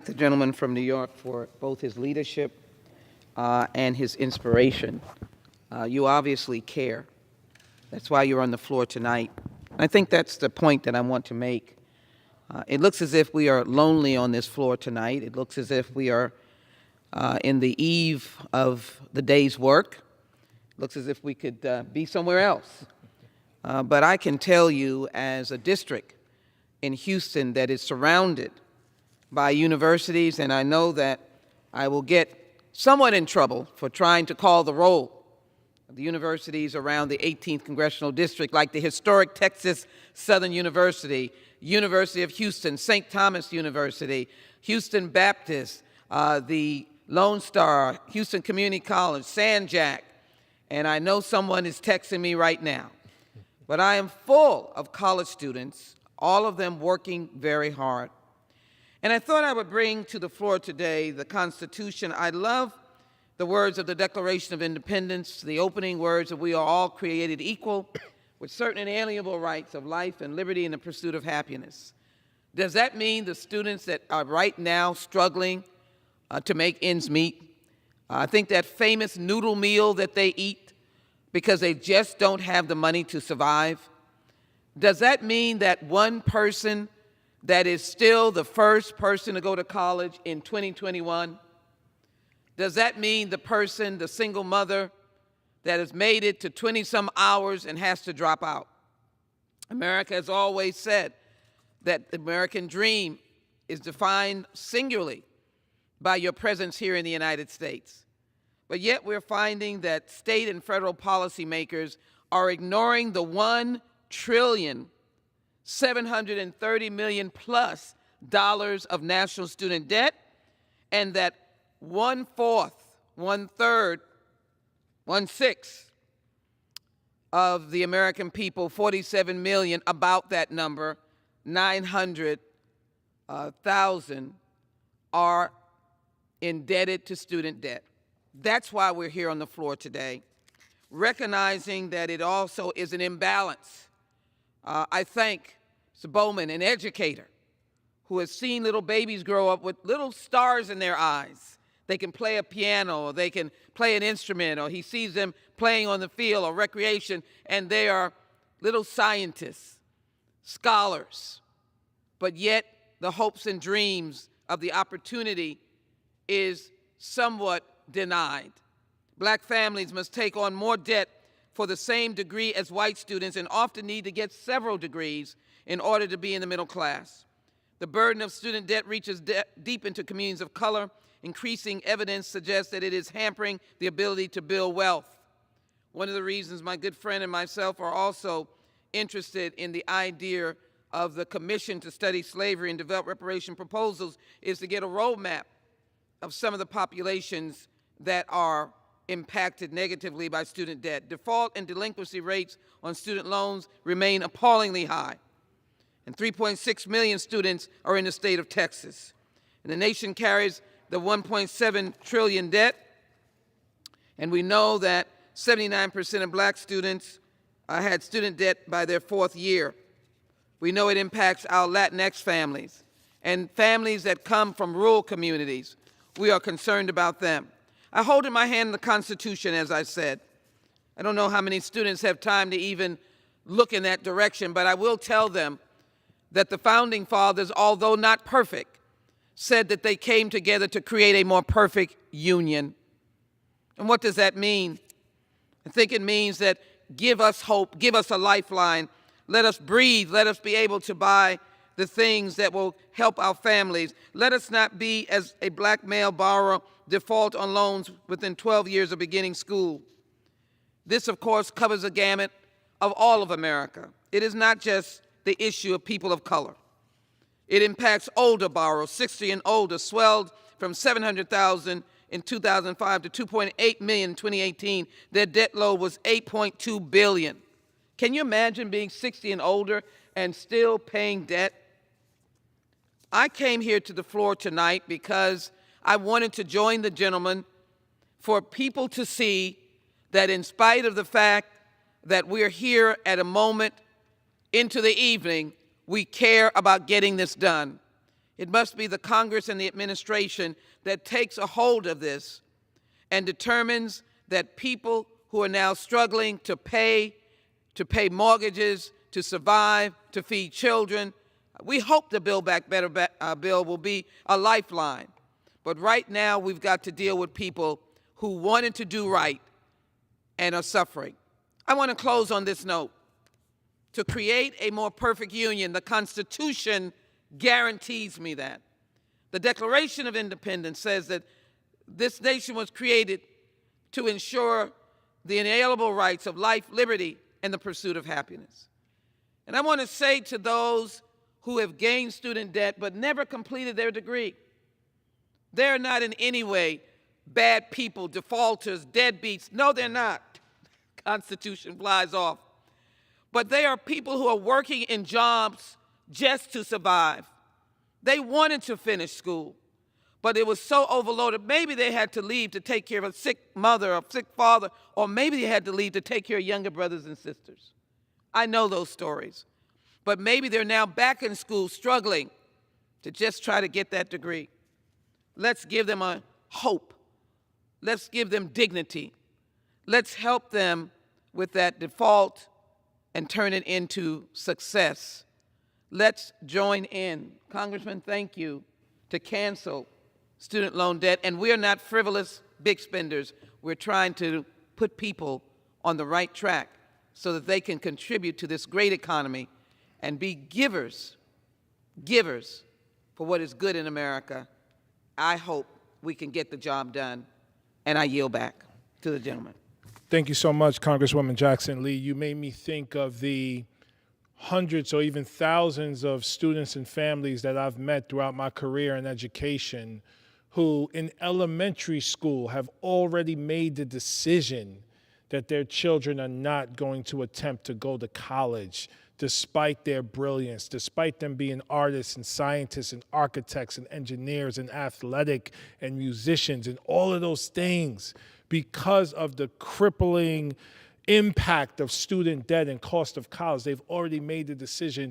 the gentleman from New York for both his leadership and his inspiration. You obviously care. That's why you're on the floor tonight. I think that's the point that I want to make. It looks as if we are lonely on this floor tonight. It looks as if we are in the eve of the day's work. It looks as if we could be somewhere else. But I can tell you, as a district in Houston that is surrounded by universities, and I know that I will get somewhat in trouble for trying to call the roll of the universities around the 18th Congressional District, like the historic Texas Southern University, University of Houston, St. Thomas University, Houston Baptist, the Lone Star, Houston Community College, San Jac, and I know someone is texting me right now. But I am full of college students, all of them working very hard. And I thought I would bring to the floor today the Constitution. I love the words of the Declaration of Independence, the opening words that we are all created equal with certain inalienable rights of life and liberty and the pursuit of happiness. Does that mean the students that are right now struggling to make ends meet? I think that famous noodle meal that they eat because they just don't have the money to survive. Does that mean that one person that is still the first person to go to college in 2021? Does that mean the person, the single mother, that has made it to 20-some hours and has to drop out? America has always said that the American dream is defined singularly by your presence here in the United States. But yet we're finding that state and federal policymakers are ignoring the $1,730 million plus of national student debt, and that 1/4, 1/3, 1/6 of the American people, 47 million, about that number, 900,000, are indebted to student debt. That's why we're here on the floor today, recognizing that it also is an imbalance. I thank Mr. Bowman, an educator, who has seen little babies grow up with little stars in their eyes. They can play a piano, or they can play an instrument, or he sees them playing on the field or recreation, and they are little scientists, scholars. But yet the hopes and dreams of the opportunity is somewhat denied. Black families must take on more debt for the same degree as white students and often need to get several degrees in order to be in the middle class. The burden of student debt reaches deep into communities of color. Increasing evidence suggests that it is hampering the ability to build wealth. One of the reasons my good friend and myself are also interested in the idea of the Commission to Study Slavery and Develop Reparation proposals is to get a roadmap of some of the populations that are impacted negatively by student debt. Default and delinquency rates on student loans remain appallingly high, and 3.6 million students are in the state of Texas. And the nation carries the 1.7 trillion debt, and we know that 79% of black students had student debt by their 4th year. We know it impacts our Latinx families and families that come from rural communities. We are concerned about them. I hold in my hand the Constitution, as I said. I don't know how many students have time to even look in that direction, but I will tell them that the Founding Fathers, although not perfect, said that they came together to create a more perfect union. And what does that mean? I think it means that give us hope, give us a lifeline, let us breathe, let us be able to buy the things that will help our families. Let us not be, as a black male borrower, default on loans within 12 years of beginning school. This, of course, covers a gamut of all of America. It is not just the issue of people of color. It impacts older borrowers, 60 and older, swelled from 700,000 in 2005 to 2.8 million in 2018. Their debt load was $8.2 billion. Can you imagine being 60 and older and still paying debt? I came here to the floor tonight because I wanted to join the gentleman for people to see that in spite of the fact that we're here at a moment into the evening, we care about getting this done. It must be the Congress and the administration that takes a hold of this and determines that people who are now struggling to pay mortgages, to survive, to feed children, we hope the Build Back Better bill will be a lifeline. But right now, we've got to deal with people who wanted to do right and are suffering. I want to close on this note. To create a more perfect union, the Constitution guarantees me that. The Declaration of Independence says that this nation was created to ensure the inalienable rights of life, liberty, and the pursuit of happiness. And I want to say to those who have gained student debt but never completed their degree, they're not in any way bad people, defaulters, deadbeats. No, they're not. Constitution flies off. But they are people who are working in jobs just to survive. They wanted to finish school, but it was so overloaded. Maybe they had to leave to take care of a sick mother or sick father, or maybe they had to leave to take care of younger brothers and sisters. I know those stories. But maybe they're now back in school struggling to just try to get that degree. Let's give them a hope. Let's give them dignity. Let's help them with that default and turn it into success. Let's join in. Congressman, thank you, to cancel student loan debt. And we're not frivolous big spenders. We're trying to put people on the right track so that they can contribute to this great economy and be givers for what is good in America. I hope we can get the job done. And I yield back to the gentleman. Thank you so much, Congresswoman Jackson Lee. You made me think of the hundreds or even thousands of students and families that I've met throughout my career in education who in elementary school have already made the decision that their children are not going to attempt to go to college despite their brilliance, despite them being artists and scientists and architects and engineers and athletic and musicians and all of those things. Because of the crippling impact of student debt and cost of college, they've already made the decision